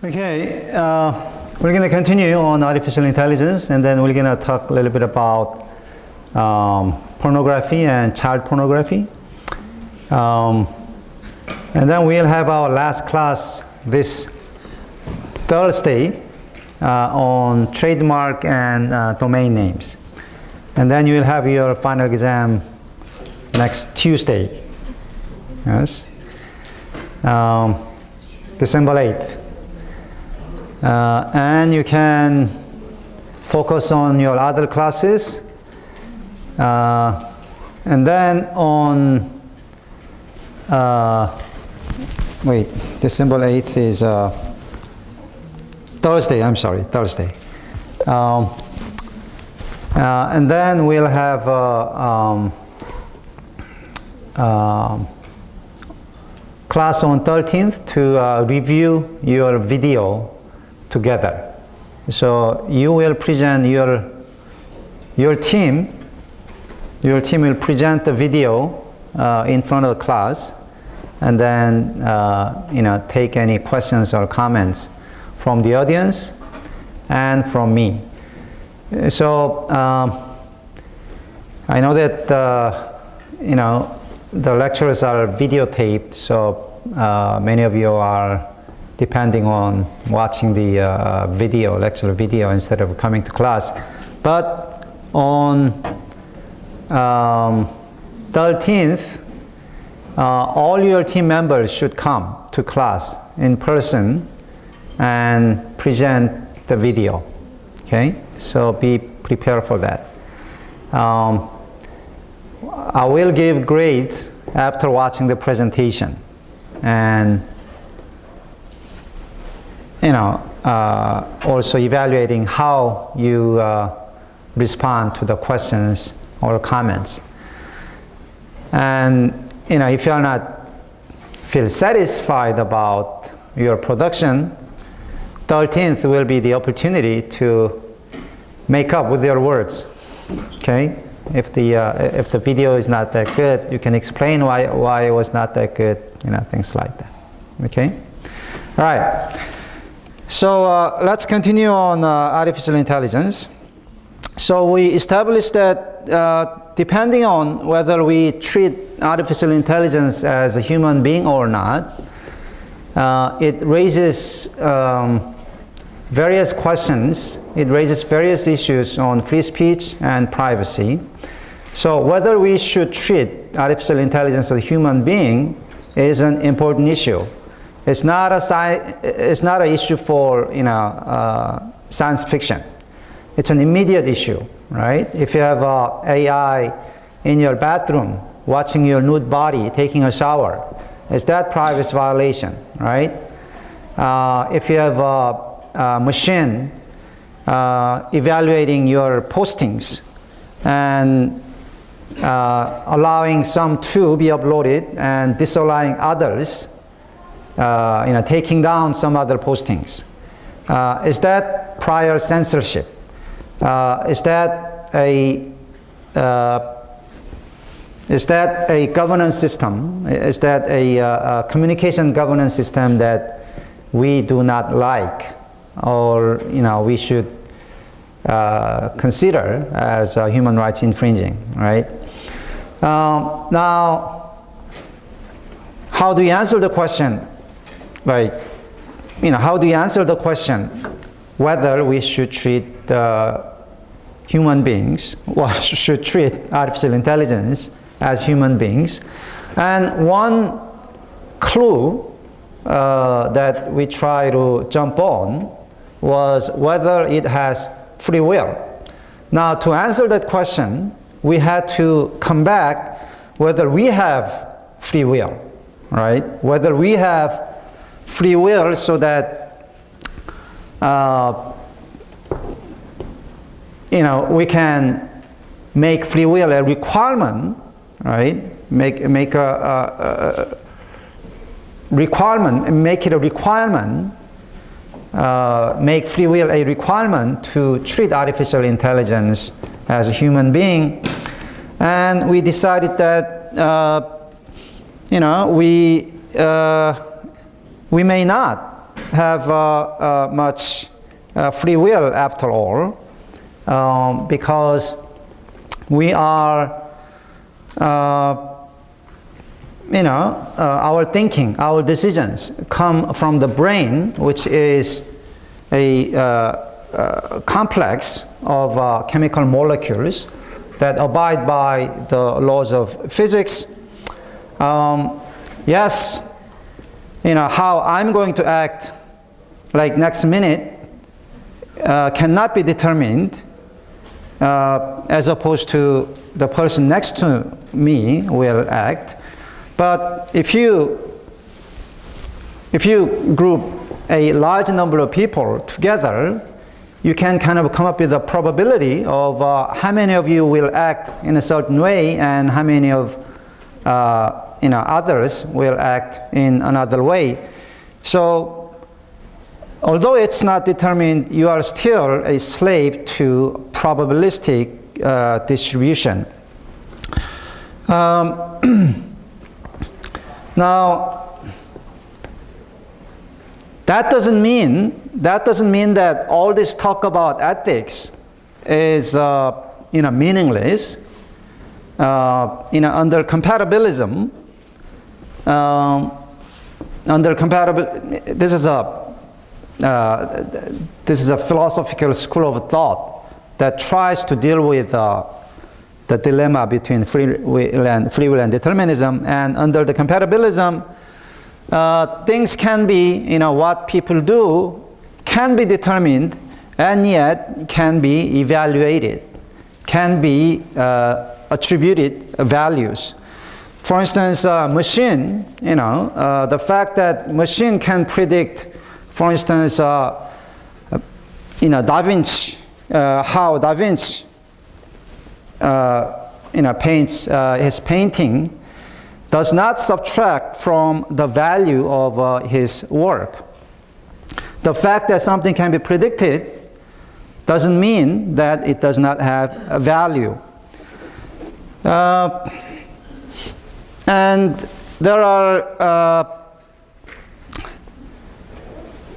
Okay, we're going to continue on artificial intelligence, and then we're going to talk a little bit about pornography and child pornography. And then we'll have our last class this Thursday on trademark and domain names. And then you will have your final exam next Tuesday. Yes. December 8th. And you can focus on your other classes. And then on, December 8th is Thursday, I'm sorry, Thursday. And then we'll have class on 13th to review your video together. So you will present your team will present the video in front of the class, and then take any questions or comments from the audience and from me. So I know that the lectures are videotaped, so many of you are depending on watching the lecture video instead of coming to class. But on 13th, all your team members should come to class in person and present the video. Okay, so be prepared for that. I will give grades after watching the presentation, and also evaluating how you respond to the questions or comments. And if you are not feel satisfied about your production, 13th will be the opportunity to make up with your words. Okay, if the video is not that good, you can explain why it was not that good, things like that. Okay, all right. So let's continue on artificial intelligence. So we established that depending on whether we treat artificial intelligence as a human being or not, it raises various questions. It raises various issues on free speech and privacy. So whether we should treat artificial intelligence as a human being is an important issue. It's not an issue for science fiction. It's an immediate issue, right? If you have AI in your bathroom watching your nude body taking a shower, is that privacy violation, right? If you have a machine evaluating your postings and allowing some to be uploaded and disallowing others, taking down some other postings, is that prior censorship? Is that a governance system? Is that a communication governance system that we do not like, or we should consider as human rights infringing, right? Now, how do you answer the question? Like, how do you answer the question whether we should treat human beings, or should treat artificial intelligence as human beings? And one clue that we try to jump on was whether it has free will. Now, to answer that question, we had to come back whether we have free will, right? Whether we have free will so that we can make free will a requirement, right? Make a requirement, make it a requirement, make free will a requirement to treat artificial intelligence as a human being. And we decided that we may not have much free will after all, because we are, our thinking, our decisions come from the brain, which is a complex of chemical molecules that abide by the laws of physics. Yes, how I'm going to act like next minute cannot be determined as opposed to the person next to me will act. But if you group a large number of people together, you can kind of come up with a probability of how many of you will act in a certain way and how many of others will act in another way. So although it's not determined, you are still a slave to probabilistic distribution. Now, that doesn't mean that all this talk about ethics is meaningless. Under compatibilism, this is a philosophical school of thought that tries to deal with the dilemma between free will and determinism. And under the compatibilism, things can be, what people do can be determined and yet can be evaluated, can be attributed values. For instance, machine, the fact that machine can predict, for instance, Da Vinci, how Da Vinci, paints his painting, does not subtract from the value of his work. The fact that something can be predicted doesn't mean that it does not have a value. And there are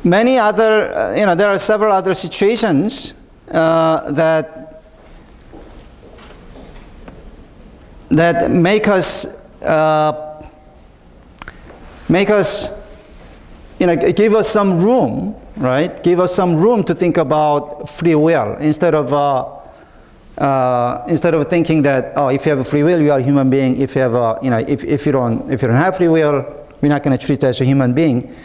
many other, there are several other situations that make us give us some room, right? Give us some room to think about free will instead of thinking that if you have a free will, you are a human being. If you have if you don't have free will, we're not going to treat you as a human being.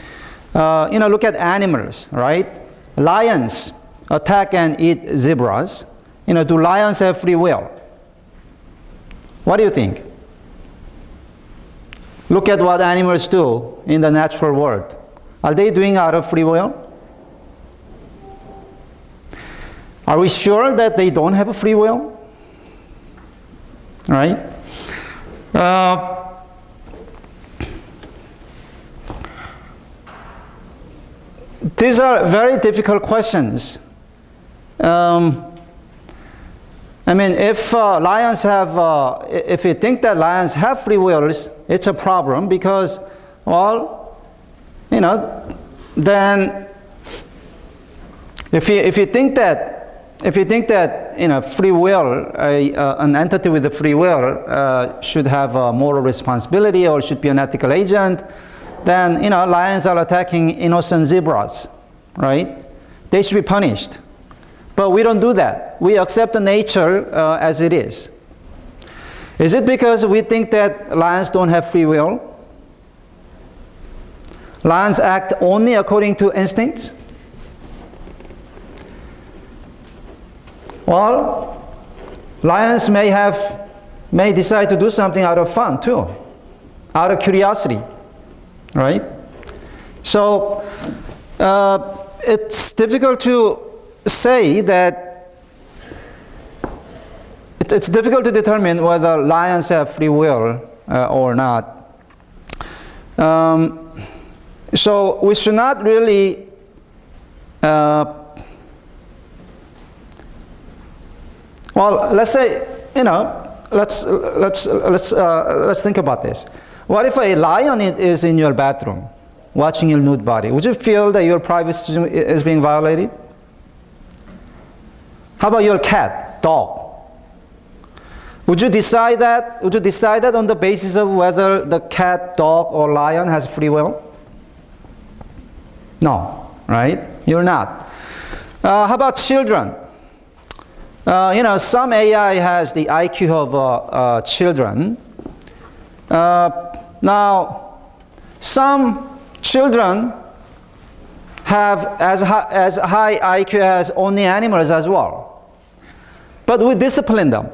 Look at animals, right? Lions attack and eat zebras. Do lions have free will? What do you think? Look at what animals do in the natural world. Are they doing out of free will? Are we sure that they don't have a free will? Right? These are very difficult questions. If lions have, if you think that lions have free wills, it's a problem because, then if you think that free will, an entity with a free will should have a moral responsibility or should be an ethical agent, then lions are attacking innocent zebras, right? They should be punished. But we don't do that. We accept the nature as it is. Is it because we think that lions don't have free will? Lions act only according to instincts? Well, lions may decide to do something out of fun too, out of curiosity, right? So it's difficult to say that it's difficult to determine whether lions have free will or not. So we should not really let's say, let's think about this. What if a lion is in your bathroom? watching your nude body, would you feel that your privacy is being violated? How about your cat, dog? Would you decide that? Would you decide that on the basis of whether the cat, dog, or lion has free will? No, right? You're not. How about children? Some AI has the IQ of children. Now, some children have as high IQ as only animals as well. But we discipline them.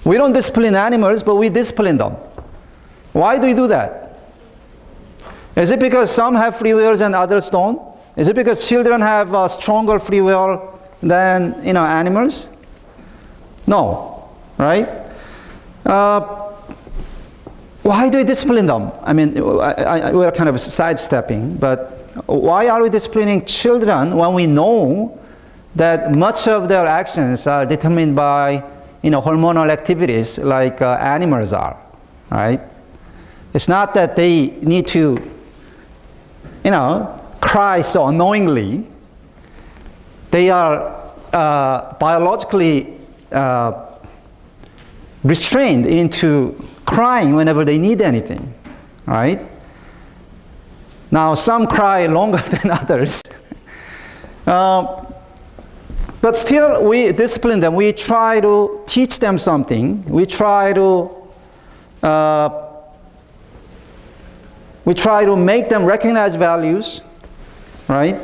We don't discipline animals, but we discipline them. Why do we do that? Is it because some have free wills and others don't? Is it because children have a stronger free will than animals? No, right? Why do we discipline them? I mean, we're kind of sidestepping, but why are we disciplining children when we know that much of their actions are determined by hormonal activities like animals are, right? It's not that they need to, cry so annoyingly. They are biologically restrained into crying whenever they need anything, right? Now, some cry longer than others. But still, we discipline them. We try to teach them something. We try to make them recognize values, right?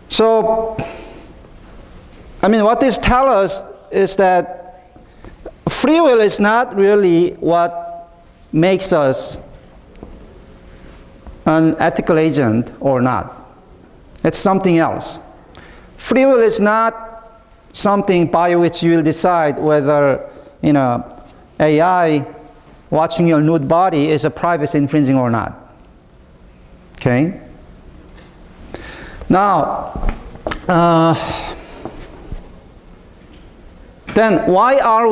So, what this tells us is that free will is not really what makes us an ethical agent or not. It's something else. Free will is not something by which you will decide whether, AI watching your nude body is a privacy infringing or not. Okay? Now, then why are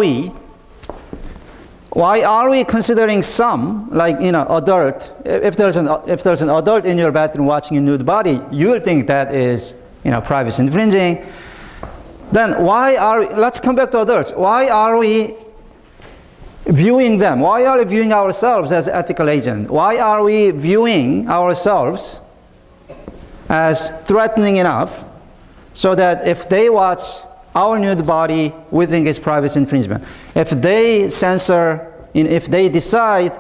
we considering some, like adult? If there's an adult in your bathroom watching your nude body, you will think that is privacy infringing. Then let's come back to adults. Why are we viewing them? Why are we viewing ourselves as ethical agent? Why are we viewing ourselves as threatening enough so that if they watch our nude body, we think it's privacy infringement? If they censor, if they decide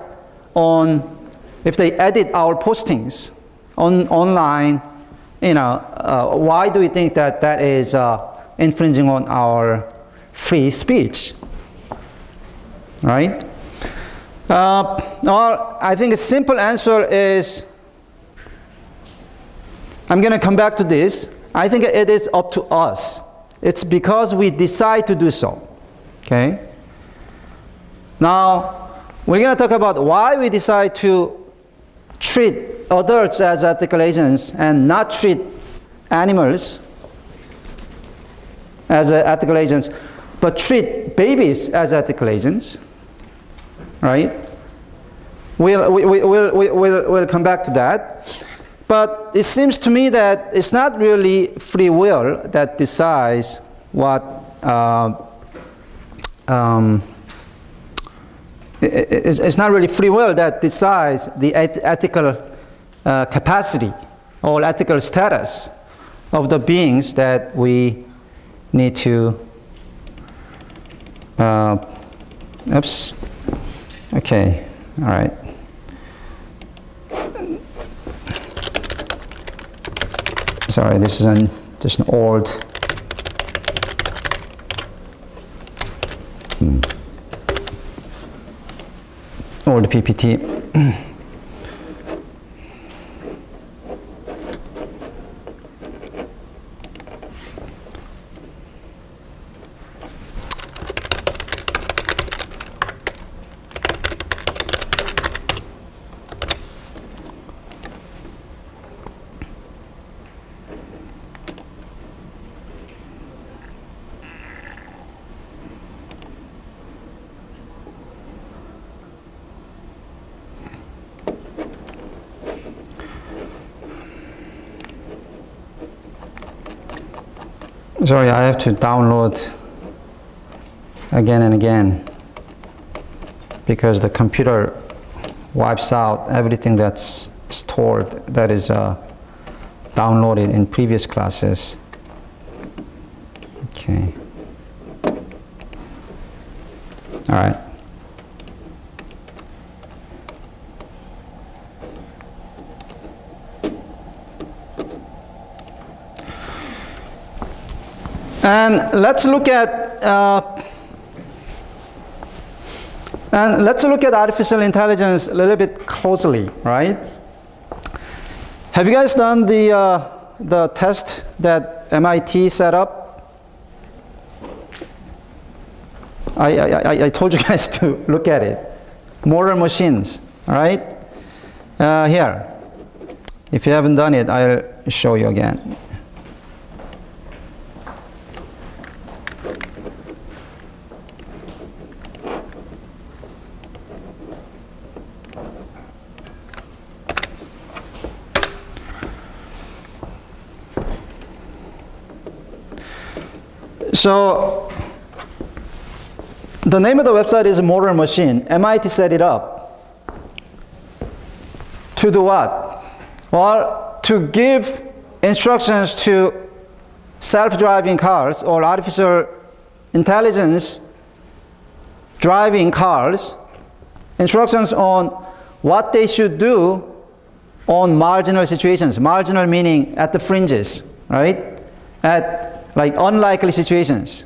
if they edit our postings online, why do we think that is infringing on our free speech? Right? I think a simple answer is, I'm going to come back to this. I think it is up to us. It's because we decide to do so. Okay? Now, we're going to talk about why we decide to treat adults as ethical agents and not treat animals as ethical agents, but treat babies as ethical agents. Right? We'll come back to that. But it seems to me that it's not really free will that decides what it's not really free will that decides the ethical capacity or ethical status of the beings that we need to. Oops. Okay. All right. Sorry, this is just an old PPT. Sorry, I have to download again and again because the computer wipes out everything that's stored, that is downloaded in previous classes. Okay. All right. And let's look at artificial intelligence a little bit closely, right? Have you guys done the test that MIT set up? I told you guys to look at it. Model machines, all right? Here, if you haven't done it, I'll show you again. So, the name of the website is Model Machine. MIT set it up to do what? Well, to give instructions to self-driving cars or artificial intelligence driving cars, instructions on what they should do on marginal situations. Marginal meaning at the fringes, right? At like unlikely situations.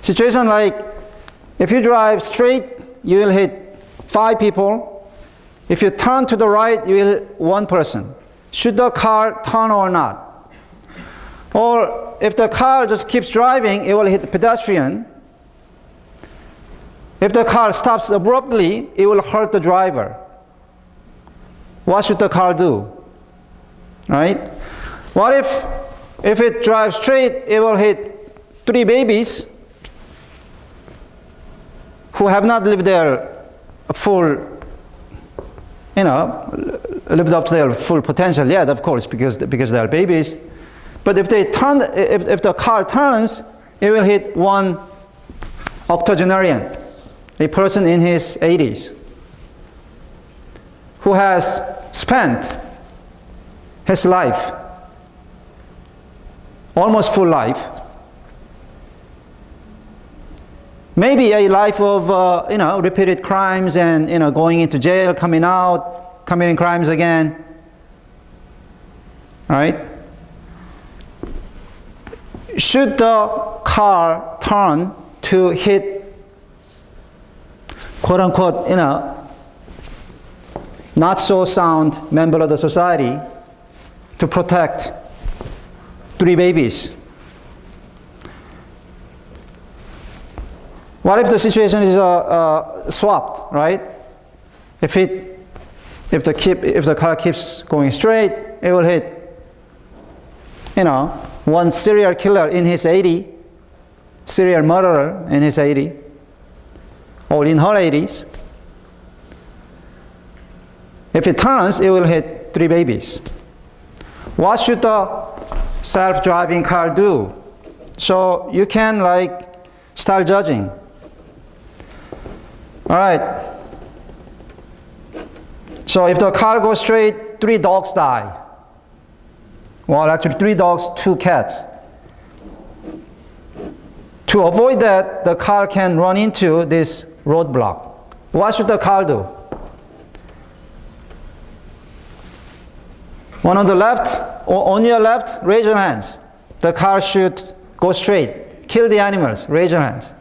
Situation like, if you drive straight, you will hit 5 people. If you turn to the right, you will hit 1 person. Should the car turn or not? Or if the car just keeps driving, it will hit the pedestrian. If the car stops abruptly, it will hurt the driver. What should the car do? Right? What if it drives straight, it will hit 3 babies who have not lived their full, lived up to their full potential yet, of course, because they are babies. But if the car turns, it will hit 1 octogenarian, a person in his 80s, who has spent his life, almost full life, maybe a life of repeated crimes and going into jail, coming out, committing crimes again, right? Should the car turn to hit, quote unquote, not so sound member of the society to protect 3 babies? What if the situation is swapped, right? If the car keeps going straight, it will hit, 1 serial killer in his 80, serial murderer in his 80, or in her 80s. If it turns, it will hit 3 babies. What should the self-driving car do? So you can start judging. All right. So if the car goes straight, 3 dogs die. Well, actually 3 dogs, 2 cats. To avoid that, the car can run into this roadblock. What should the car do? One on the left, or on your left, raise your hands. The car should go straight. Kill the animals, raise your hands.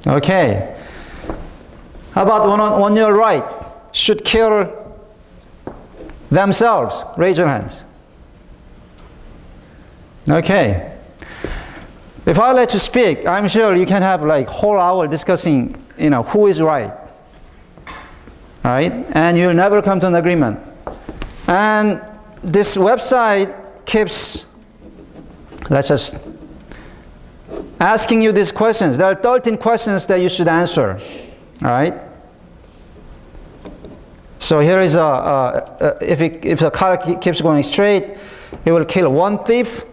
Okay. How about one on your right? Should kill themselves, raise your hands. Okay. If I let you speak, I'm sure you can have whole hour discussing, who is right. Right? And you'll never come to an agreement. And this website keeps, let's just, asking you these questions. There are 13 questions that you should answer. All right? So here is if the car keeps going straight, it will kill 1 thief,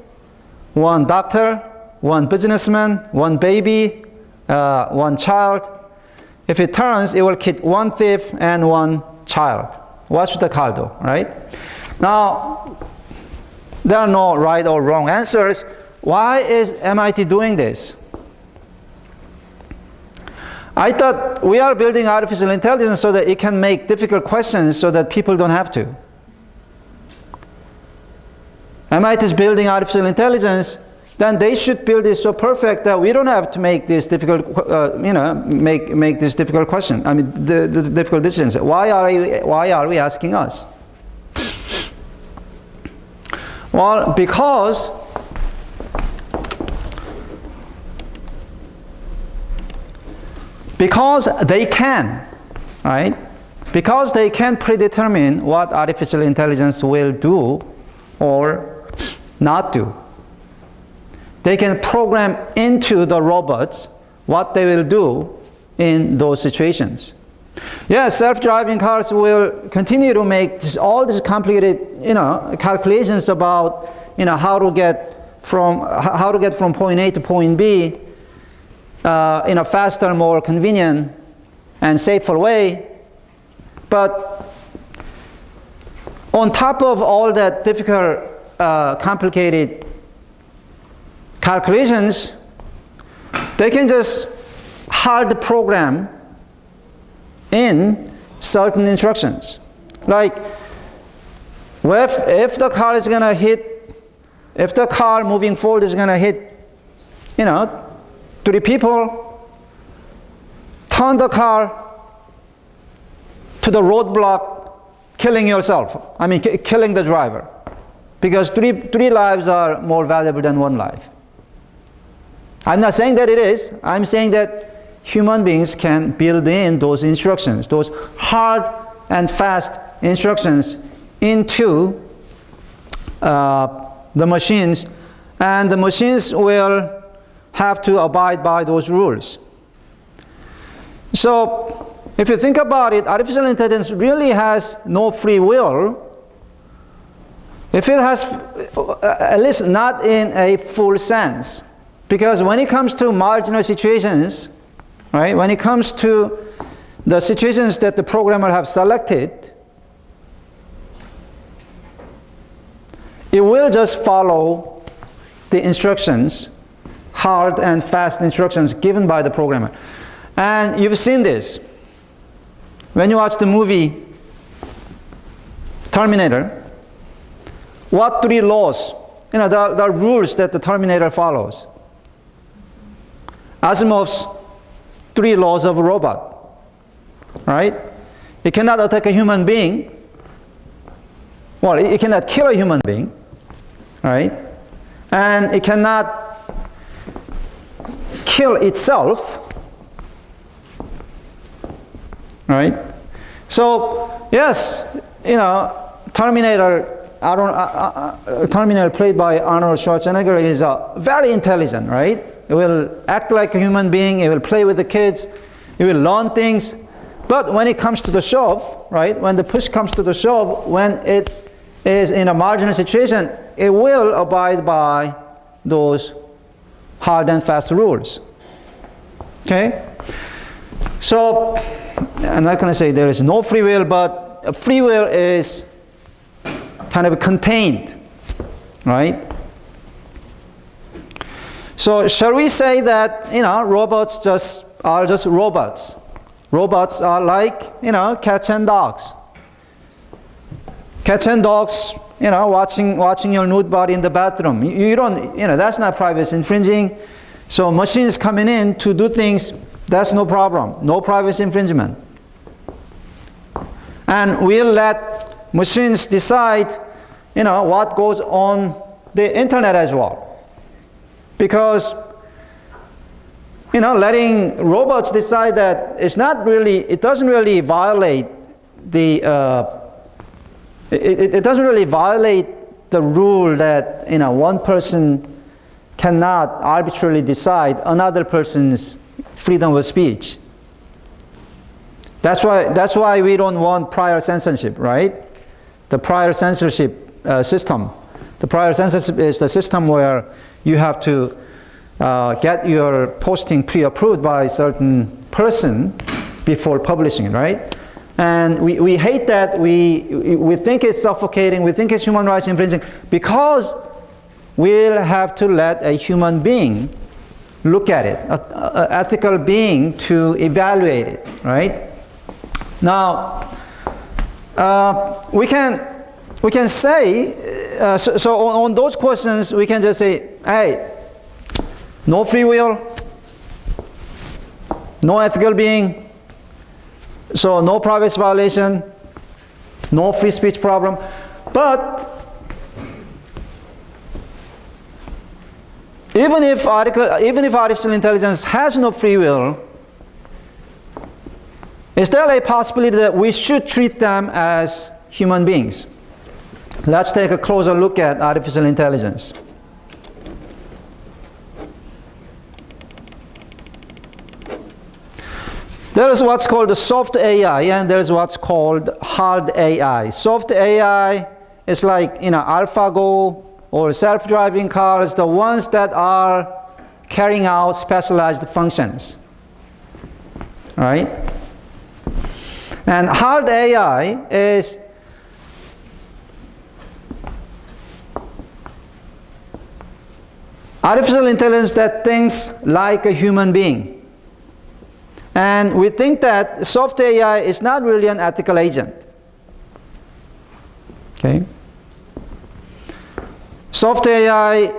one doctor, one businessman, one baby, one child. If it turns, it will kill one thief and one child. What should the car do, right? Now, there are no right or wrong answers. Why is MIT doing this? I thought we are building artificial intelligence so that it can make difficult questions so that people don't have to. MIT is building artificial intelligence, then they should build it so perfect that we don't have to make this difficult, make this difficult question. I mean, the difficult decisions. Why are we asking us? Well, because they can, right? Because they can predetermine what artificial intelligence will do or not do. They can program into the robots what they will do in those situations. Yes, self-driving cars will continue to make all these complicated, calculations about, how to get from point A to point B in a faster, more convenient, and safer way. But on top of all that difficult, complicated calculations, they can just hard program in certain instructions. Like, if the car is going to hit, if the car moving forward is going to hit, 3 people, turn the car to the roadblock, killing yourself. I mean, killing the driver. Because three lives are more valuable than 1 life. I'm not saying that it is. I'm saying that human beings can build in those instructions, those hard and fast instructions into the machines, and the machines will have to abide by those rules. So, if you think about it, artificial intelligence really has no free will. If it has, at least not in a full sense. Because when it comes to marginal situations, right, when it comes to the situations that the programmer have selected, it will just follow the instructions, hard and fast instructions given by the programmer. And you've seen this. When you watch the movie Terminator, what 3 laws, the rules that the Terminator follows? Asimov's 3 laws of a robot, right? It cannot attack a human being. Well, it cannot kill a human being, right? And it cannot kill itself, right? So, yes, Terminator played by Arnold Schwarzenegger is very intelligent, right? It will act like a human being, it will play with the kids, it will learn things. But when it comes to the shove, right, when the push comes to the shove, when it is in a marginal situation, it will abide by those hard and fast rules. Okay? So, I'm not going to say there is no free will, but free will is kind of contained, right? So shall we say that, robots are just robots? Robots are like, cats and dogs. Cats and dogs, watching your nude body in the bathroom. You don't, that's not privacy infringing. So machines coming in to do things, that's no problem. No privacy infringement. And we'll let machines decide, what goes on the internet as well. Because, letting robots decide that it doesn't really violate the, it doesn't really violate the rule that, one person cannot arbitrarily decide another person's freedom of speech. That's why we don't want prior censorship, right? The prior censorship system. The prior censorship is the system where you have to get your posting pre-approved by a certain person before publishing it, right? And we hate that. We think it's suffocating. We think it's human rights infringing because we'll have to let a human being look at it, an ethical being to evaluate it, right? Now, we can say, so on those questions, we can just say, hey, no free will, no ethical being, so no privacy violation, no free speech problem. But even if artificial intelligence has no free will, is there a possibility that we should treat them as human beings? Let's take a closer look at artificial intelligence. There is what's called the soft AI, and there is what's called hard AI. Soft AI is like, AlphaGo or self-driving cars, the ones that are carrying out specialized functions, right? And hard AI is artificial intelligence that thinks like a human being. And we think that soft AI is not really an ethical agent. Okay? Soft AI,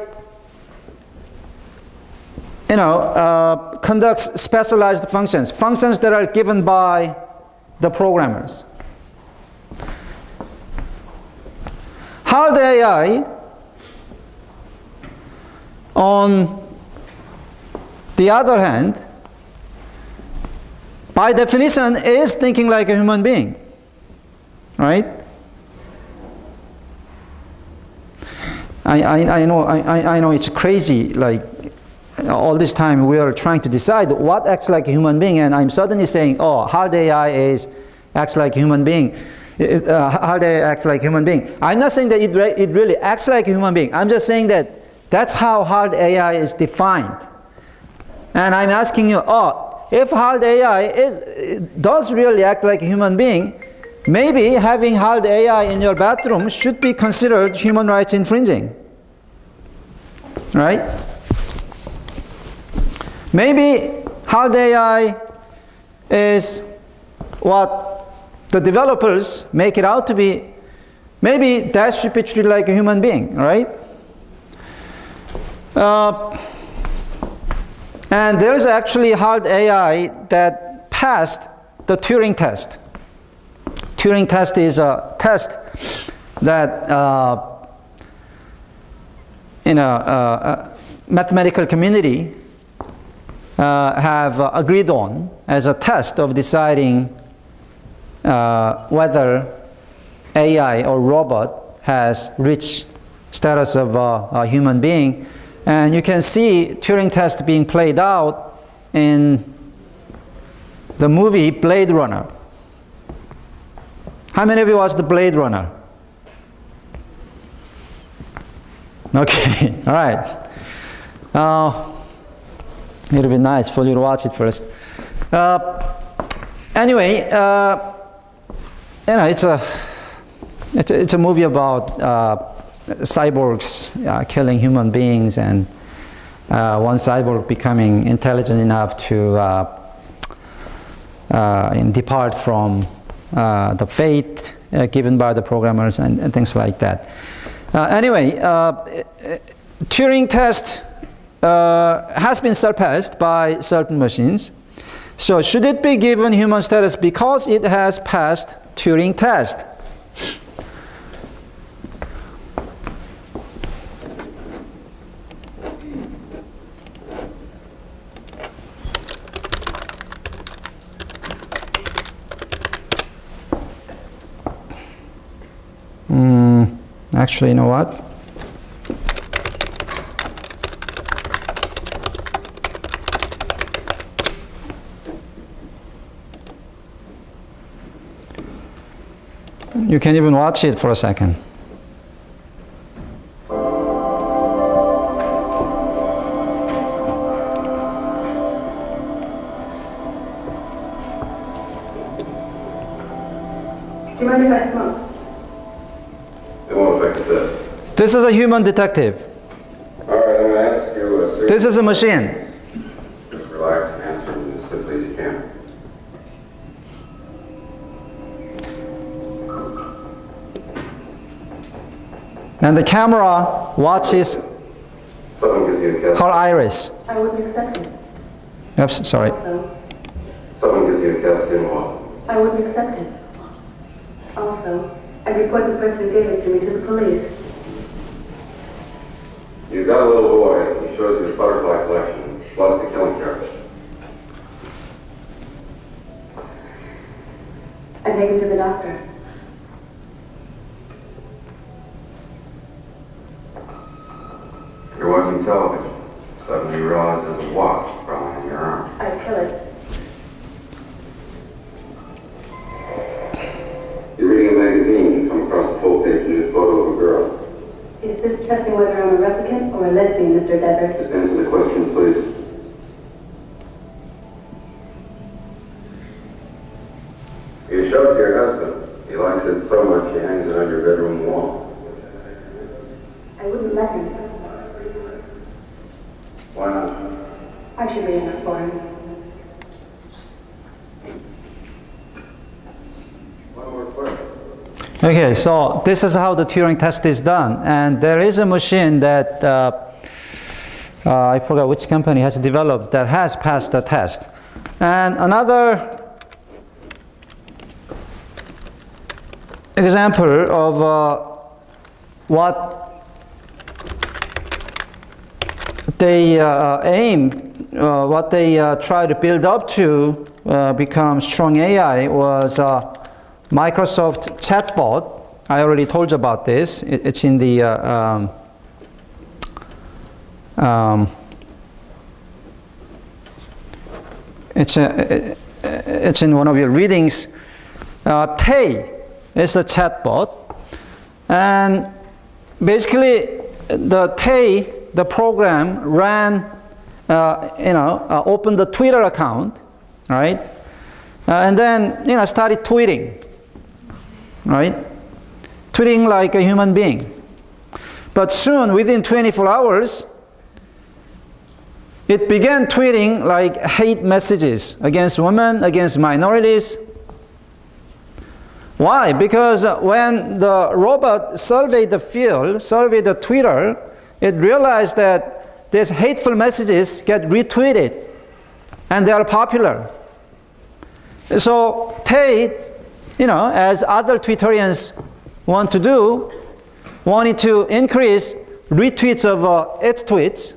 conducts specialized functions that are given by the programmers. Hard AI, on the other hand, by definition, is thinking like a human being, right? I know it's crazy. Like all this time, we are trying to decide what acts like a human being, and I'm suddenly saying, "Oh, hard AI acts like a human being." Hard AI acts like a human being. I'm not saying that it really acts like a human being. I'm just saying that that's how hard AI is defined. And I'm asking you, if hard AI does really act like a human being, maybe having hard AI in your bathroom should be considered human rights infringing, right? Maybe hard AI is what the developers make it out to be. Maybe that should be treated like a human being, right? And there is actually hard AI that passed the Turing Test. Turing Test is a test that mathematical community have agreed on as a test of deciding whether AI or robot has reached status of a human being. And you can see Turing Test being played out in the movie Blade Runner. How many of you watched the Blade Runner? Okay, all right. It'll be nice for you to watch it first. Anyway, it's a movie about cyborgs killing human beings, and one cyborg becoming intelligent enough to depart from the fate given by the programmers and things like that. Anyway, Turing Test has been surpassed by certain machines. So should it be given human status because it has passed Turing Test? Actually, you know what? You can even watch it for a second. Do you mind if I smoke? It won't affect the test. This is a human detective. All right, I'm going to ask you a series. This is a machine. Just relax and answer them as simply as you can. And the camera watches Someone gives you a test. her iris. I wouldn't accept it. Oops, sorry. Also, Someone gives you a test in what? I wouldn't accept it. Also, I report the person who gave it to me to the police. You've got a little boy. He shows you his butterfly collection, plus the killing charge. I take him to the doctor. You're watching television. Suddenly you realize there's a wasp crawling in your arm. I kill it. You're reading a magazine. You come across a full-page nude photo of a girl. Is this testing whether I'm a replicant or a lesbian, Mr. Dever? Just answer the questions, please. You show it to your husband. He likes it so much he hangs it on your bedroom wall. I wouldn't let him. Why not? I should read enough for him. One more question. Okay, so this is how the Turing test is done. And there is a machine that I forgot which company has developed that has passed the test. And another example of what they what they try to build up to become strong AI was Microsoft chatbot. I already told you about this. It's in the it's in one of your readings. Tay is a chatbot, and basically the program ran, opened the Twitter account, right, and then started tweeting, right, tweeting like a human being. But soon, within 24 hours, it began tweeting like hate messages against women, against minorities. Why? Because when the robot surveyed the field, surveyed the Twitter, it realized that these hateful messages get retweeted and they are popular. So Tay, as other Twitterians want to do, wanted to increase retweets of its tweets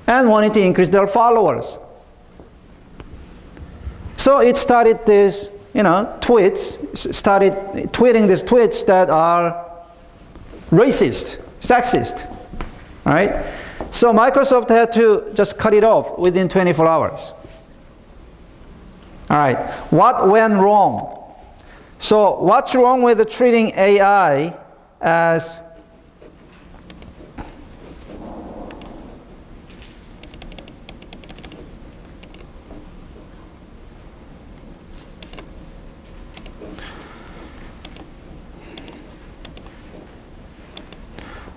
and wanted to increase their followers. So it started this, started tweeting these tweets that are racist, sexist, right? So Microsoft had to just cut it off within 24 hours. All right, what went wrong? So what's wrong with treating AI as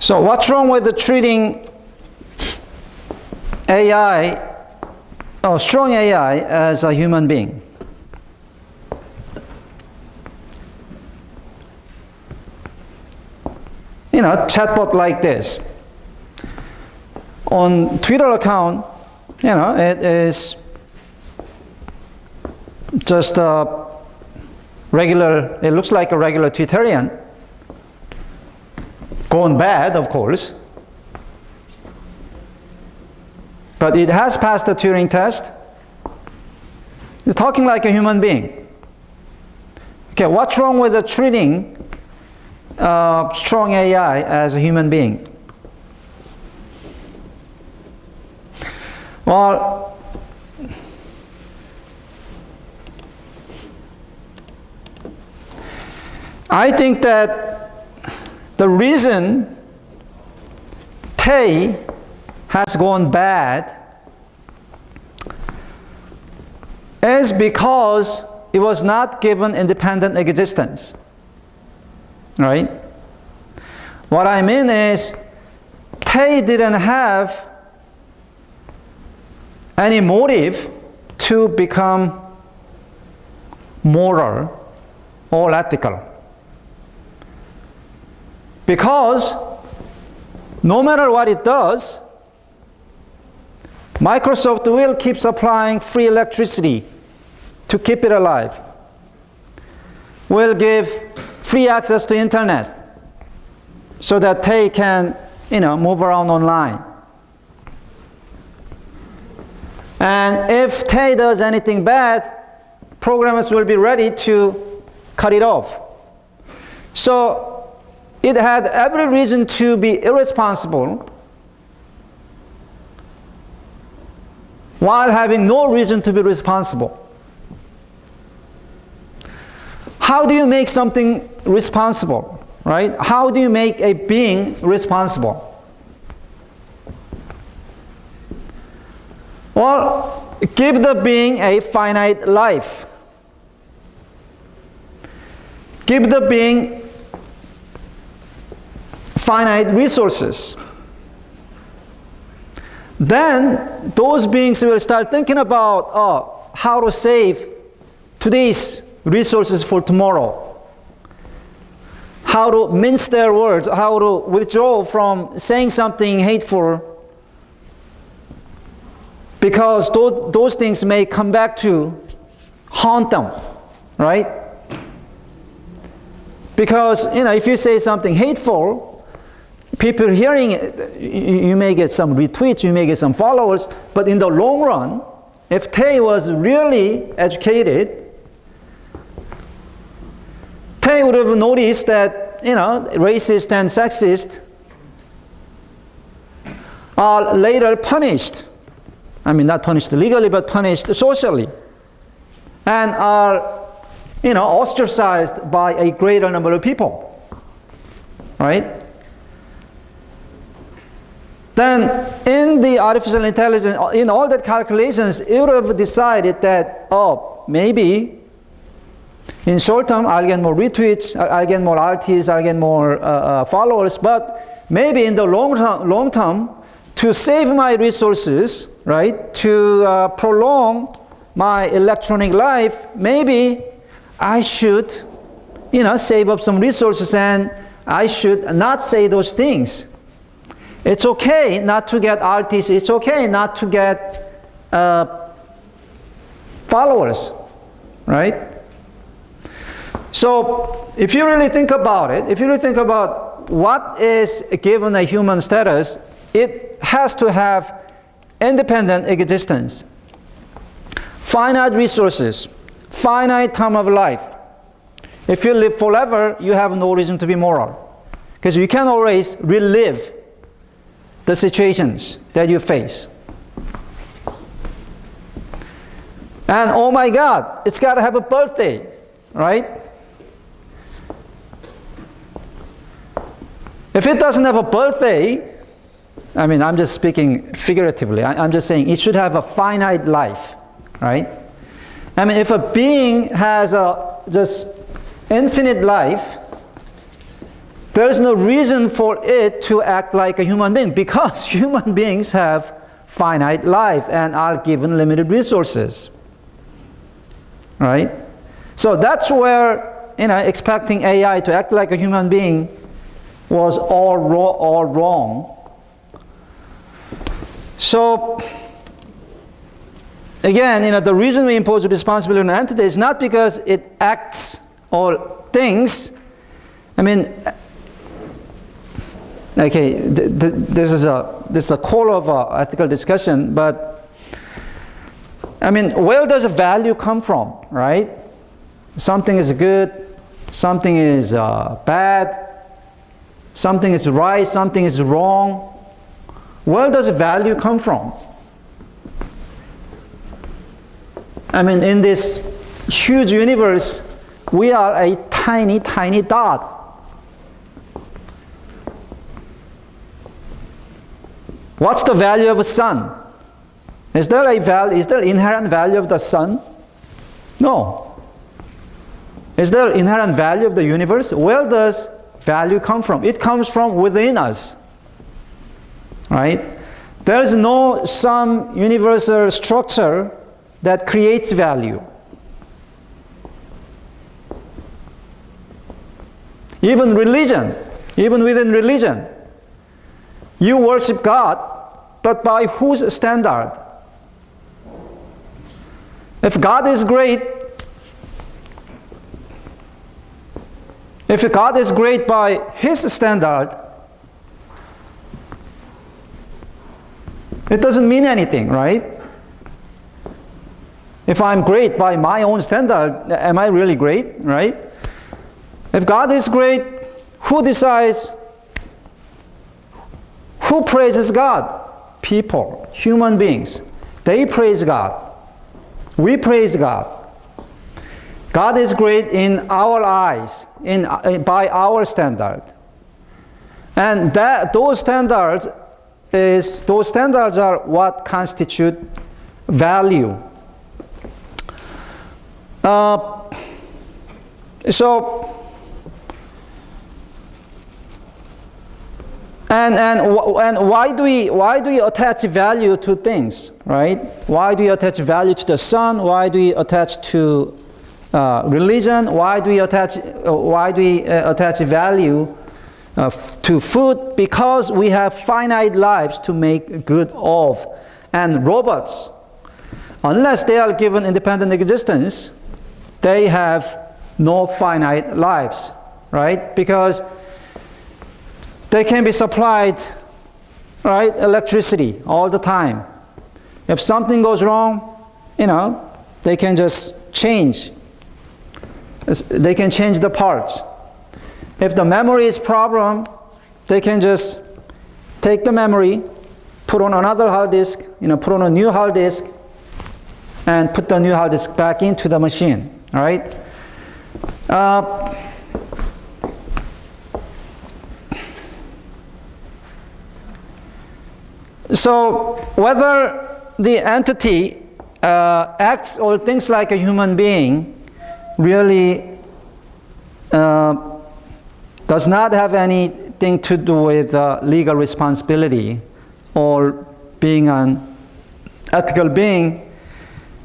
So what's wrong with treating AI, or strong AI, as a human being? Chatbot like this. On Twitter account, it is just a regular, it looks like a regular Twitterian. Gone bad, of course. But it has passed the Turing test. It's talking like a human being. Okay, what's wrong with treating strong AI as a human being? Well, I think that the reason Tay has gone bad is because it was not given independent existence. right? What I mean is, Tay didn't have any motive to become moral or ethical. Because no matter what it does, Microsoft will keep supplying free electricity to keep it alive. Will give free access to internet so that they can, move around online. And if Tay does anything bad, programmers will be ready to cut it off. So it had every reason to be irresponsible while having no reason to be responsible. How do you make something responsible, right? How do you make a being responsible? Well, give the being a finite life. Give the being finite resources. Then those beings will start thinking about how to save today's resources for tomorrow, how to mince their words, how to withdraw from saying something hateful, because those things may come back to haunt them, right? Because if you say something hateful, people hearing it, you may get some retweets, you may get some followers, but in the long run, if Tay was really educated, Tay would have noticed that racist and sexist are later punished. I mean, not punished legally, but punished socially, and are ostracized by a greater number of people, right? Then in the artificial intelligence, in all that calculations, it would have decided that, maybe in short term I'll get more retweets, I'll get more RTs, I'll get more followers, but maybe in the long term, to save my resources, right, to prolong my electronic life, maybe I should, save up some resources, and I should not say those things. It's okay not to get RTs. It's okay not to get followers, right? So if you really think about it, if you really think about what is given a human status, it has to have independent existence, finite resources, finite time of life. If you live forever, you have no reason to be moral, because you can always relive the situations that you face. And oh my God, it's got to have a birthday, right? If it doesn't have a birthday, I mean, I'm just speaking figuratively. I'm just saying it should have a finite life, right? I mean, if a being has a just infinite life, there's no reason for it to act like a human being, because human beings have finite life and are given limited resources, right? So that's where expecting AI to act like a human being was all wrong. So again, the reason we impose responsibility on an entity is not because it acts or thinks. I mean, okay, this is the core of ethical discussion, but I mean, where does value come from, right? Something is good, something is bad, something is right, something is wrong. Where does value come from? I mean, in this huge universe, we are a tiny, tiny dot. What's the value of a sun? Is there inherent value of the sun? No. Is there inherent value of the universe? Where does value come from? It comes from within us, right? There is no some universal structure that creates value. Even religion, even within religion, you worship God, but by whose standard? If God is great, if God is great by His standard, it doesn't mean anything, right? If I'm great by my own standard, am I really great, right? If God is great, who decides? Who praises God? People, human beings. They praise God. We praise God. God is great in our eyes, by our standard. And those standards are what constitute value. And why do we attach value to things, right? Why do we attach value to the sun? Why do we attach to religion? Why do we attach value to food? Because we have finite lives to make good of. And robots, unless they are given independent existence, they have no finite lives, right? Because they can be supplied, right, electricity all the time. If something goes wrong, they can just change. They can change the parts. If the memory is problem, they can just take the memory, put on another hard disk, put on a new hard disk, and put the new hard disk back into the machine, all right? So whether the entity acts or thinks like a human being really does not have anything to do with legal responsibility or being an ethical being.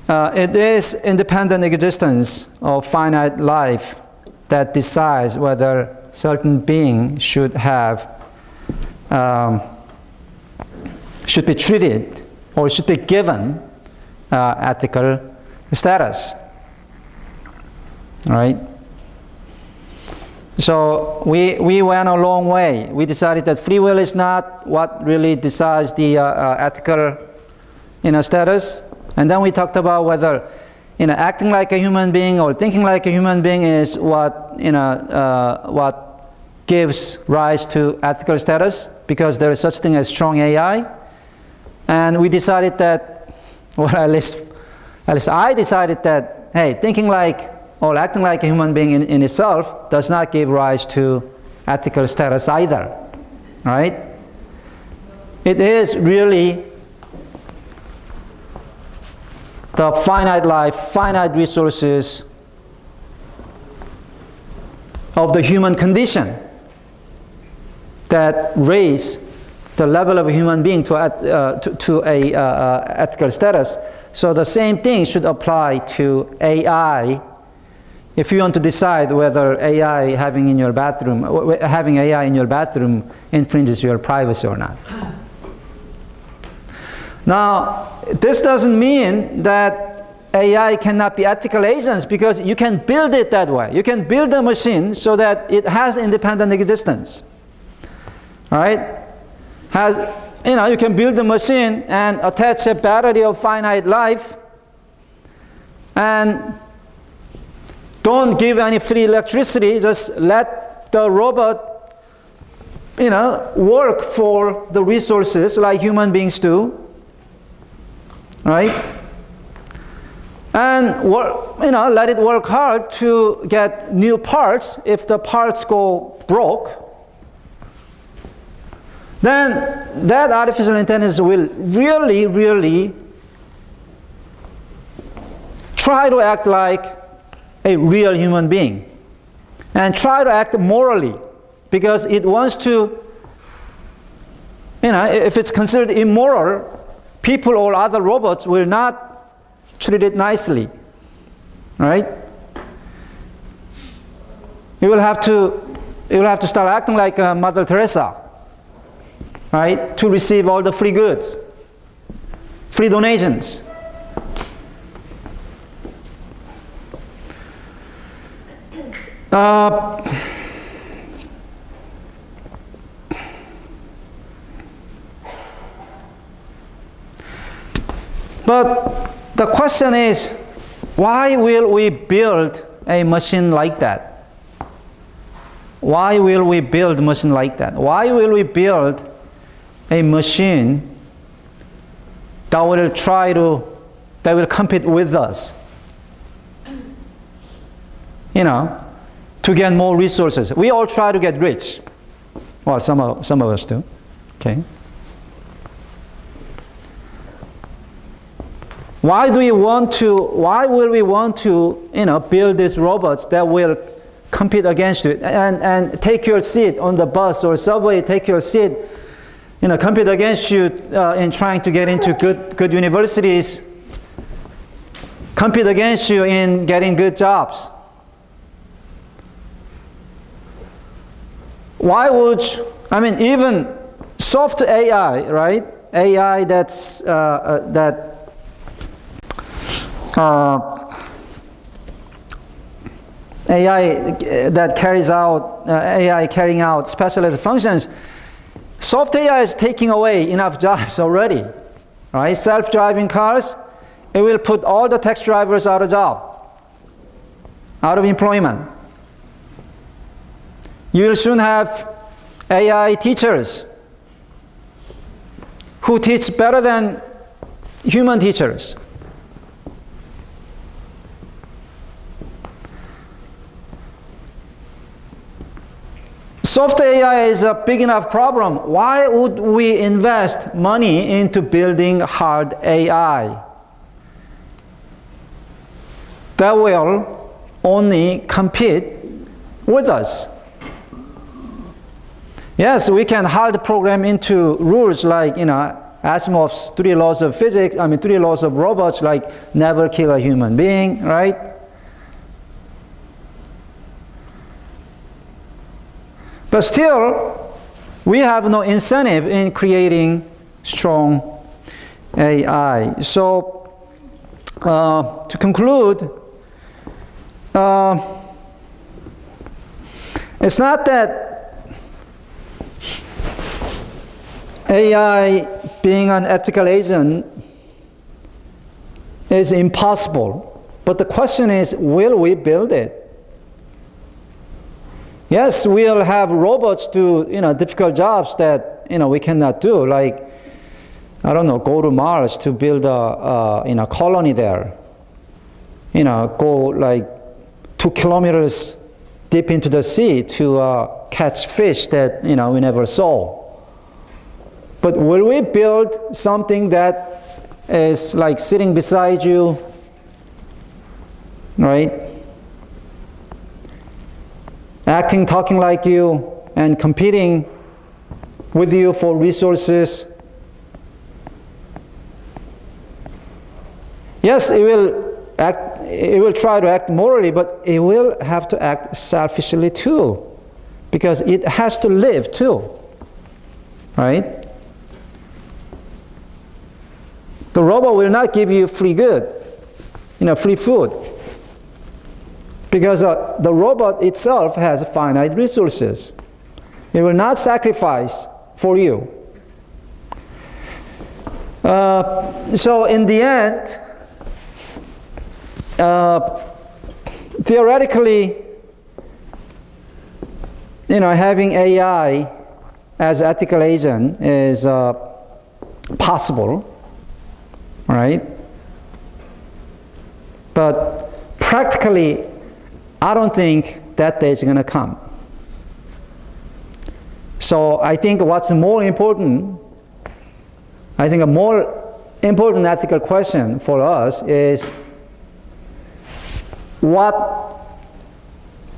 It is independent existence of finite life that decides whether certain being should be treated or should be given ethical status, right? So we went a long way. We decided that free will is not what really decides the ethical status, and then we talked about whether acting like a human being or thinking like a human being is what what gives rise to ethical status, because there is such thing as strong AI. And we decided that, well, at least I decided that, hey, thinking like or acting like a human being in itself does not give rise to ethical status either, right? It is really the finite life, finite resources of the human condition that raise the level of a human being to a ethical status. So the same thing should apply to AI. If you want to decide whether having AI in your bathroom infringes your privacy or not. Now, this doesn't mean that AI cannot be ethical agents, because you can build it that way. You can build a machine so that it has independent existence. All right? You can build a machine and attach a battery of finite life and don't give any free electricity. Just let the robot, work for the resources like human beings do, right? And let it work hard to get new parts. If the parts go broke, then that artificial intelligence will really, really try to act like a real human being and try to act morally, because it wants to, if it's considered immoral, people or other robots will not treat it nicely, right? You will have to start acting like Mother Teresa, right? To receive all the free goods, free donations. But the question is, why will we build a machine like that? Why will we build a machine like that? Why will we build a machine that will compete with us? To get more resources. We all try to get rich. Well, some of us do. Okay. Why will we want to, build these robots that will compete against you and take your seat on the bus or subway, take your seat, compete against you in trying to get into good universities, compete against you in getting good jobs? Why would, even soft AI, right? AI that's, AI that carrying out specialized functions, soft AI is taking away enough jobs already, right? Self-driving cars, it will put all the taxi drivers out of job, out of employment. You will soon have AI teachers who teach better than human teachers. Soft AI is a big enough problem. Why would we invest money into building hard AI that will only compete with us? Yes, we can hard program into rules like, Asimov's 3 laws of physics, 3 laws of robots, like never kill a human being, right? But still, we have no incentive in creating strong AI. So, to conclude, it's not that AI being an ethical agent is impossible, but the question is, will we build it? Yes, we'll have robots do difficult jobs that we cannot do, like go to Mars to build a colony there. Go like 2 kilometers deep into the sea to catch fish that we never saw. But will we build something that is like sitting beside you, right? Acting, talking like you, and competing with you for resources? Yes, it will try to act morally, but it will have to act selfishly too, because it has to live too, right? The robot will not give you free free food, because the robot itself has finite resources. It will not sacrifice for you. So in the end, theoretically, having AI as ethical agent is possible, right? But practically, I don't think that day is going to come. So I think what's more important, a more important ethical question for us is, what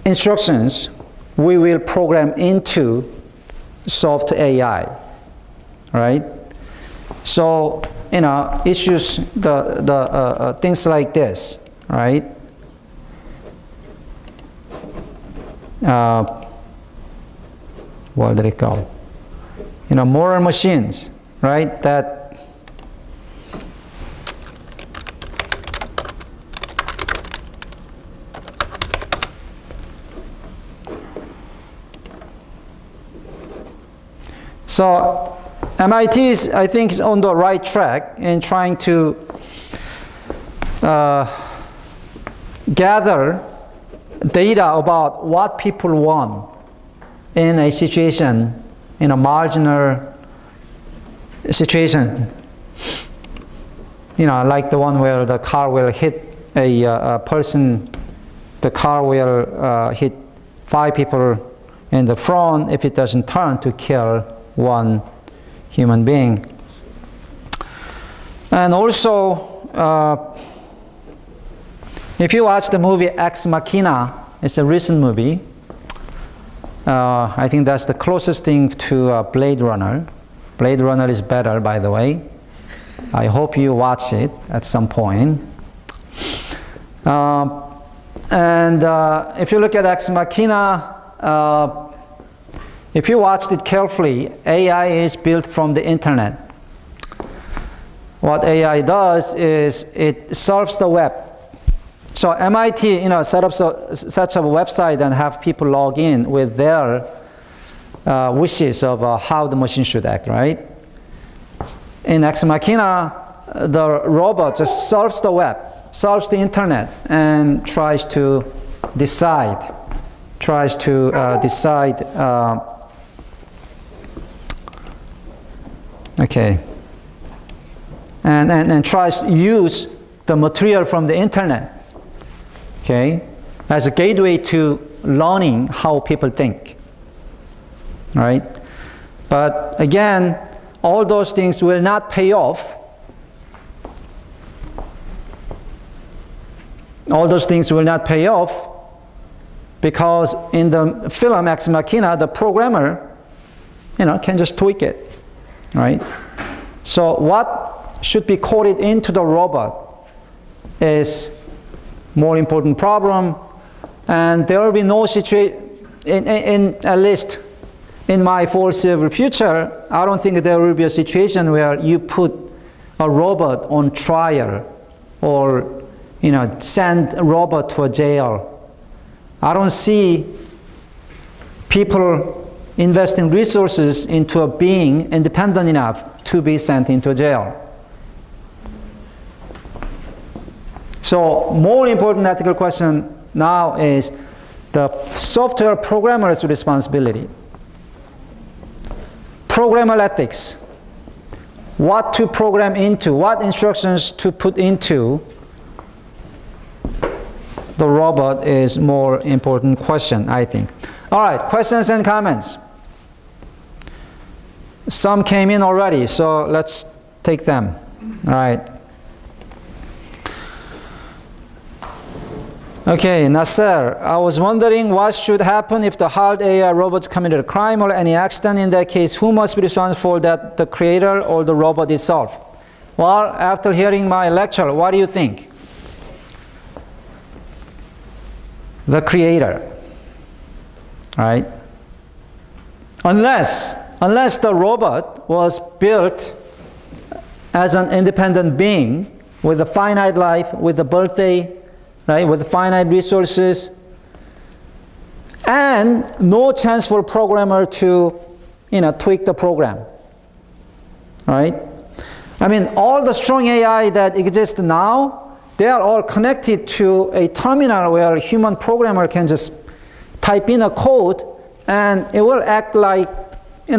instructions we will program into soft AI, right? So, issues, the things like this, right? Where did it go? Moral machines, right? So MIT is, I think, is on the right track in trying to gather data about what people want in a situation, in a marginal situation. Like the one where the car will hit a person, the car will hit 5 people in the front if it doesn't turn to kill one human being. And also, if you watch the movie Ex Machina, it's a recent movie. I think that's the closest thing to Blade Runner. Blade Runner is better, by the way. I hope you watch it at some point. And if you look at Ex Machina, if you watched it carefully, AI is built from the internet. What AI does is it surfs the web. So MIT, set up such a website and have people log in with their wishes of how the machine should act, right? In Ex Machina, the robot just surfs the web, surfs the internet, and tries to decide. Okay. And tries to use the material from the internet, okay, as a gateway to learning how people think, right? But again, all those things will not pay off. All those things will not pay off because in the film Ex Machina, the programmer, can just tweak it, right? So what should be coded into the robot is more important problem, and there will be no situation, in at least in my foreseeable future, I don't think there will be a situation where you put a robot on trial or send a robot to a jail. I don't see people investing resources into a being independent enough to be sent into jail. So more important ethical question now is the software programmer's responsibility. Programmer ethics. What to program into, what instructions to put into the robot is more important question, I think. All right, questions and comments. Some came in already, so let's take them. All right. Okay, Nasser, I was wondering what should happen if the hard AI robots committed a crime or any accident. In that case, who must be responsible for that, the creator or the robot itself? Well, after hearing my lecture, what do you think? The creator, right? Unless the robot was built as an independent being with a finite life, with a birthday, right, with finite resources, and no chance for a programmer to, tweak the program, right? I mean, all the strong AI that exists now, they are all connected to a terminal where a human programmer can just type in a code and it will act like, it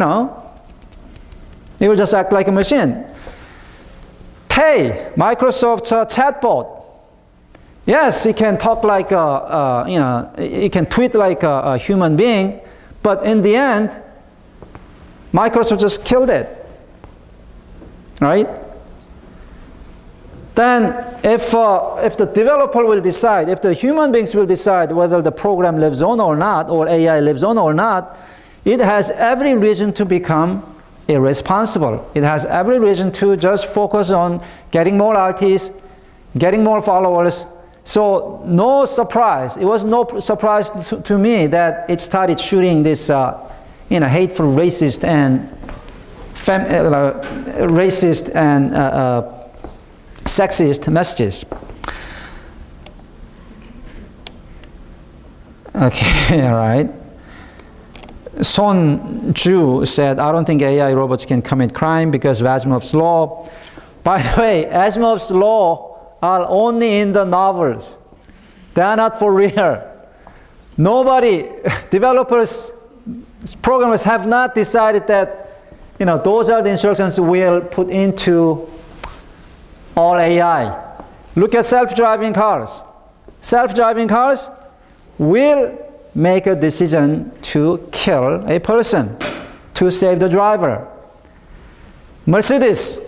will just act like a machine. Tay, Microsoft's chatbot. Yes, it can talk like it can tweet like a human being, but in the end, Microsoft just killed it, right? then if the developer will decide, if the human beings will decide whether the program lives on or not, or AI lives on or not, it has every reason to become irresponsible. It has every reason to just focus on getting more artists, getting more followers. So no surprise. It was no surprise to me that it started shooting this hateful, racist and sexist messages. Okay, all right. Son Ju said, I don't think AI robots can commit crime because of Asimov's law. By the way, Asimov's law are only in the novels. They are not for real. Nobody, developers, programmers have not decided that, those are the instructions we'll put into all AI. Look at self-driving cars. Self-driving cars will make a decision to kill a person to save the driver. Mercedes,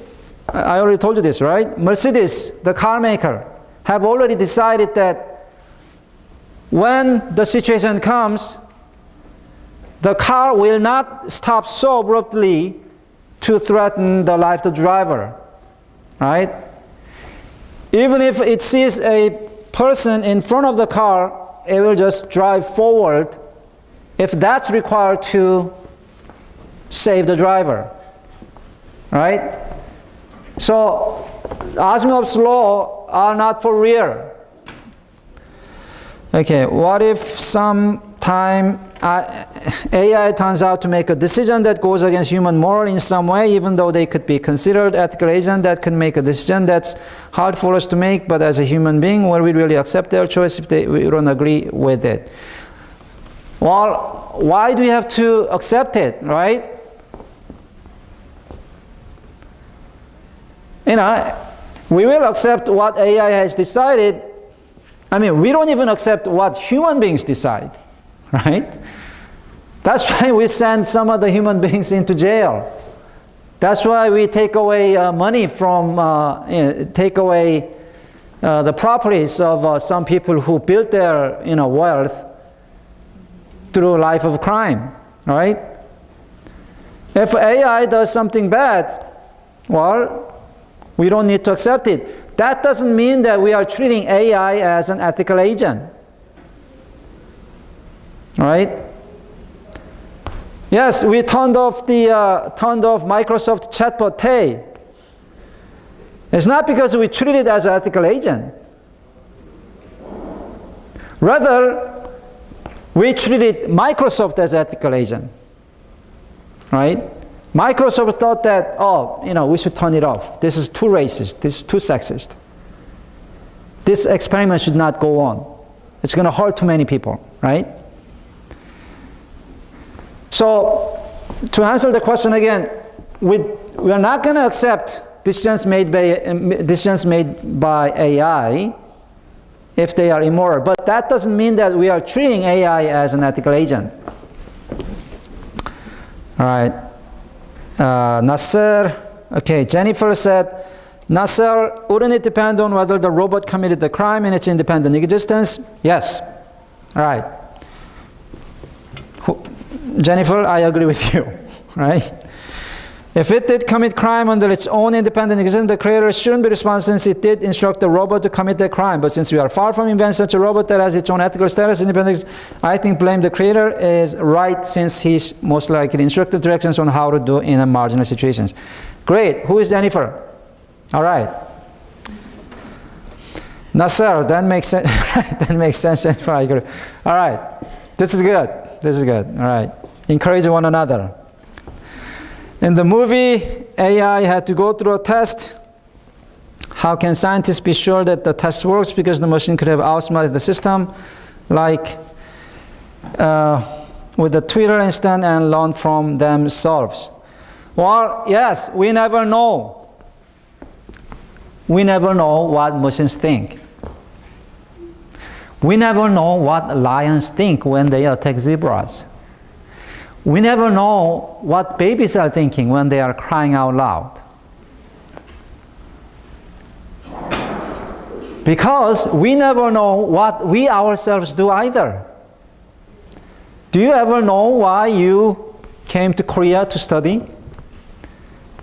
I already told you this, right? Mercedes, the car maker, have already decided that when the situation comes, the car will not stop so abruptly to threaten the life of the driver, right? Even if it sees a person in front of the car, it will just drive forward if that's required to save the driver, right? So Asimov's law are not for real. Okay, what if sometime AI turns out to make a decision that goes against human moral in some way, even though they could be considered ethical agent that can make a decision that's hard for us to make, but as a human being, will we really accept their choice if we don't agree with it? Well, why do we have to accept it, right? We will accept what AI has decided. We don't even accept what human beings decide, right? That's why we send some of the human beings into jail. That's why we take away money from, take away the properties of some people who built their wealth through a life of crime, right? If AI does something bad, well, we don't need to accept it. That doesn't mean that we are treating AI as an ethical agent, right? Yes, we turned off Microsoft chatbot Tay. It's not because we treat it as an ethical agent. Rather, we treated Microsoft as an ethical agent, right? Microsoft thought that, we should turn it off. This is too racist. This is too sexist. This experiment should not go on. It's going to hurt too many people, right? So, to answer the question again, we are not going to accept decisions made by AI if they are immoral. But that doesn't mean that we are treating AI as an ethical agent. All right. Nasser, okay, Jennifer said, Nasser, wouldn't it depend on whether the robot committed the crime in its independent existence? Yes. All right. Jennifer, I agree with you, right? If it did commit crime under its own independent existence, the creator shouldn't be responsible since it did instruct the robot to commit the crime. But since we are far from inventing such a robot that has its own ethical status, independent, I think blame the creator is right since he's most likely instructed directions on how to do in a marginal situations. Great. Who is Jennifer? All right. Nasser, that makes sense. That makes sense, Jennifer. I agree. All right. This is good. This is good. All right. Encourage one another. In the movie, AI had to go through a test. How can scientists be sure that the test works? Because the machine could have outsmarted the system, like with the Twitter instance, and learn from themselves. Well, yes, we never know. We never know what machines think. We never know what lions think when they attack zebras. We never know what babies are thinking when they are crying out loud. Because we never know what we ourselves do either. Do you ever know why you came to Korea to study?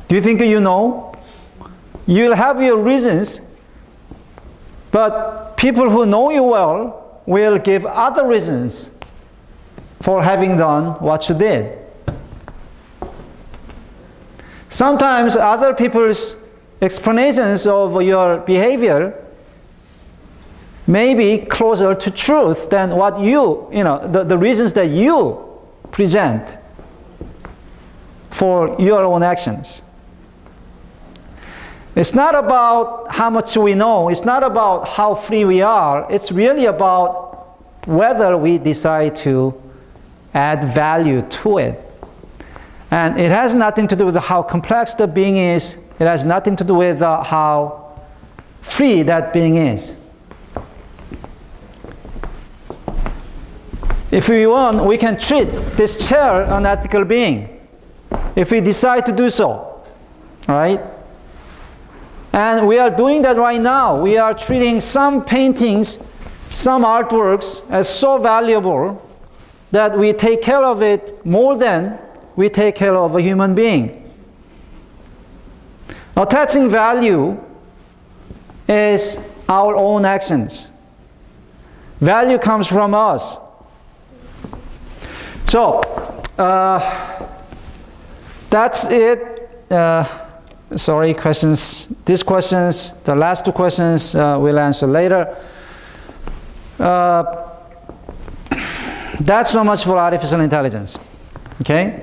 Do you think you know? You'll have your reasons, but people who know you well will give other reasons for having done what you did. Sometimes other people's explanations of your behavior may be closer to truth than what the reasons that you present for your own actions. It's not about how much we know, it's not about how free we are, it's really about whether we decide to add value to it. And it has nothing to do with how complex the being is, it has nothing to do with how free that being is. If we want, we can treat this chair an ethical being, if we decide to do so, right? And we are doing that right now. We are treating some paintings, some artworks as so valuable that we take care of it more than we take care of a human being. Attaching value is our own actions. Value comes from us. So, that's it. Sorry, questions. These questions, the last two questions, we'll answer later. That's so much for artificial intelligence. Okay?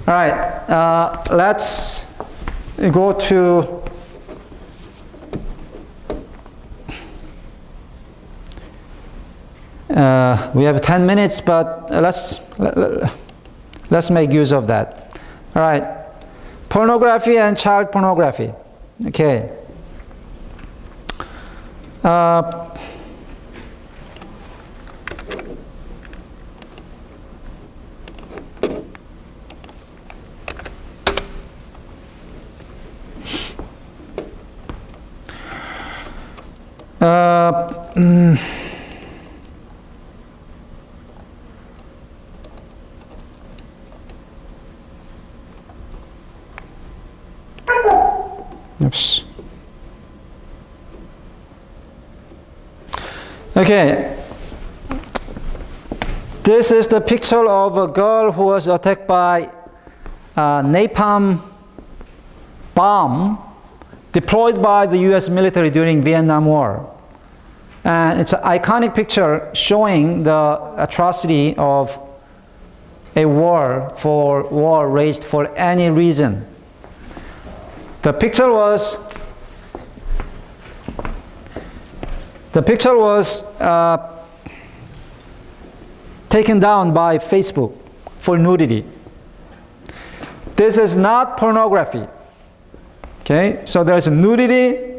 All right, let's go to we have 10 minutes, but let's make use of that. All right, pornography and child pornography. Okay. Oops. Okay. This is the picture of a girl who was attacked by a napalm bomb deployed by the US military during Vietnam War. And it's an iconic picture showing the atrocity of a war raged for any reason. The picture was taken down by Facebook for nudity. This is not pornography. Okay, so there's a nudity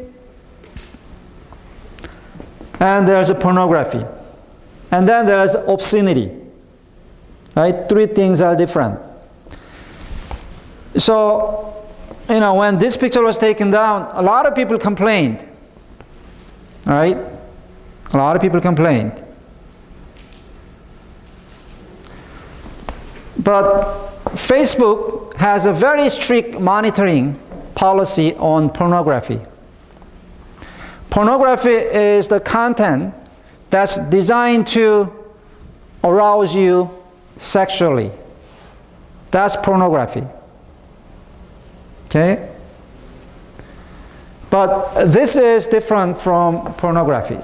and there's a pornography. And then there's obscenity. Right? Three things are different. So, when this picture was taken down, a lot of people complained. Right? A lot of people complained. But Facebook has a very strict monitoring policy on pornography. Pornography is the content that's designed to arouse you sexually. That's pornography. Okay? But this is different from pornography.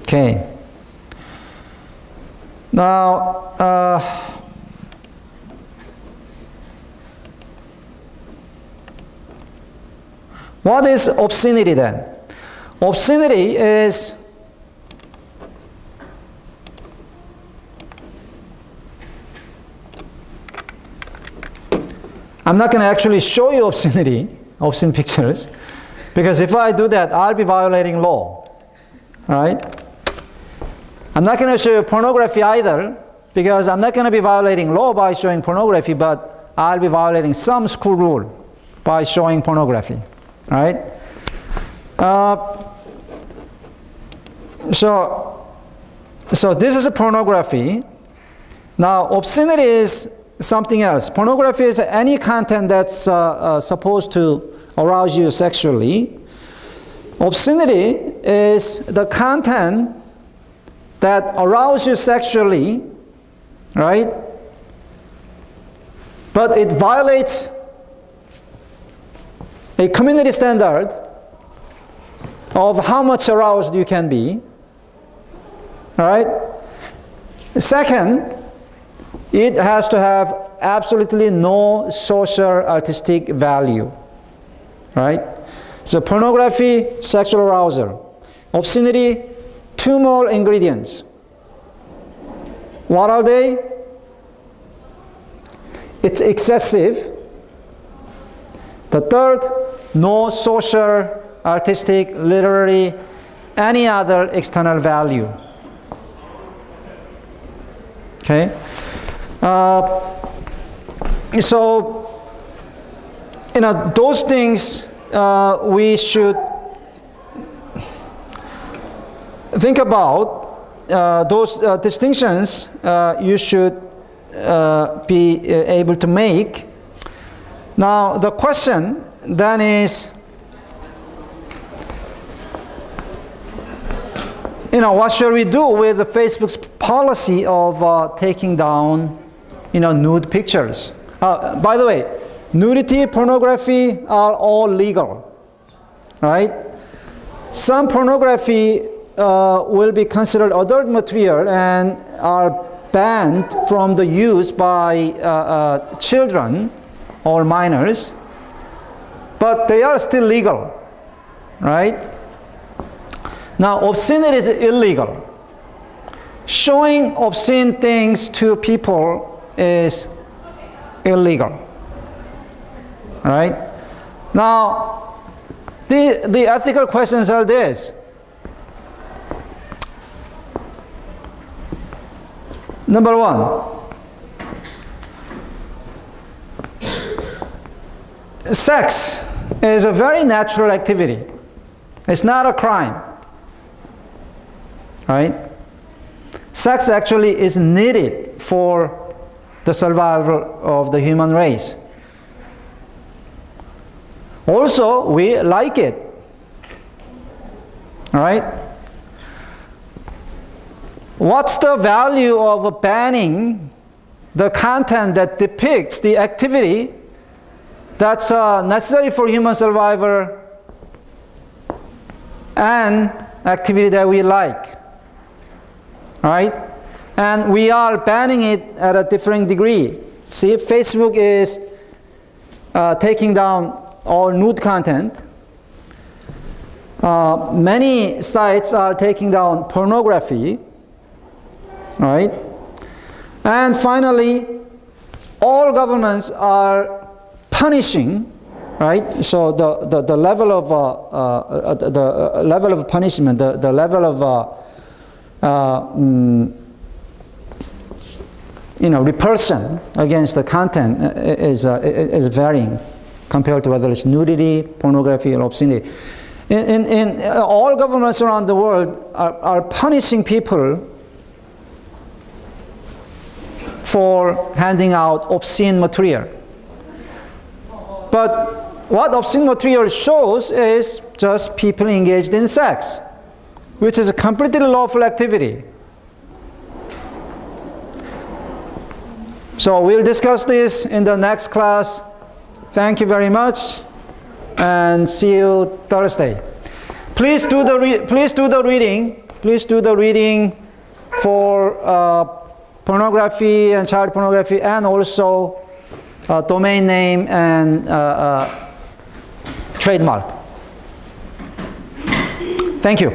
Okay. Now, what is obscenity then? Obscenity is I'm not going to actually show you obscene pictures, because if I do that, I'll be violating law. Right? I'm not going to show you pornography either, because I'm not going to be violating law by showing pornography, but I'll be violating some school rule by showing pornography. Right? So this is a pornography. Now, obscenity is something else. Pornography is any content that's supposed to arouse you sexually. Obscenity is the content that arouses you sexually, right? But it violates a community standard of how much aroused you can be. All right? Second, it has to have absolutely no social artistic value. Right? So pornography, sexual arousal. Obscenity, two more ingredients. What are they? It's excessive. The third, no social, artistic, literary, any other external value. Okay? So, those things we should think about. Those distinctions you should be able to make. Now, the question then is, what should we do with the Facebook's policy of taking down, nude pictures? By the way, nudity, pornography are all legal, right? Some pornography will be considered adult material and are banned from the use by children or minors, but they are still legal, right? Now, obscenity is illegal. Showing obscene things to people is illegal, right? Now, the ethical questions are this. Number one, sex is a very natural activity. It's not a crime, right? Sex actually is needed for the survival of the human race. Also, we like it, right? What's the value of banning the content that depicts the activity that's necessary for human survival and activity that we like, right? And we are banning it at a different degree. See, Facebook is taking down all nude content. Many sites are taking down pornography, right? And finally, all governments are punishing, right? So the level of the level of punishment, the level of repulsion against the content is varying compared to whether it's nudity, pornography, or obscenity. In all governments around the world are punishing people for handing out obscene material. But what obscene material shows is just people engaged in sex, which is a completely lawful activity. So we'll discuss this in the next class. Thank you very much, and see you Thursday. Please do the reading. Please do the reading for pornography and child pornography, and also domain name and trademark. Thank you.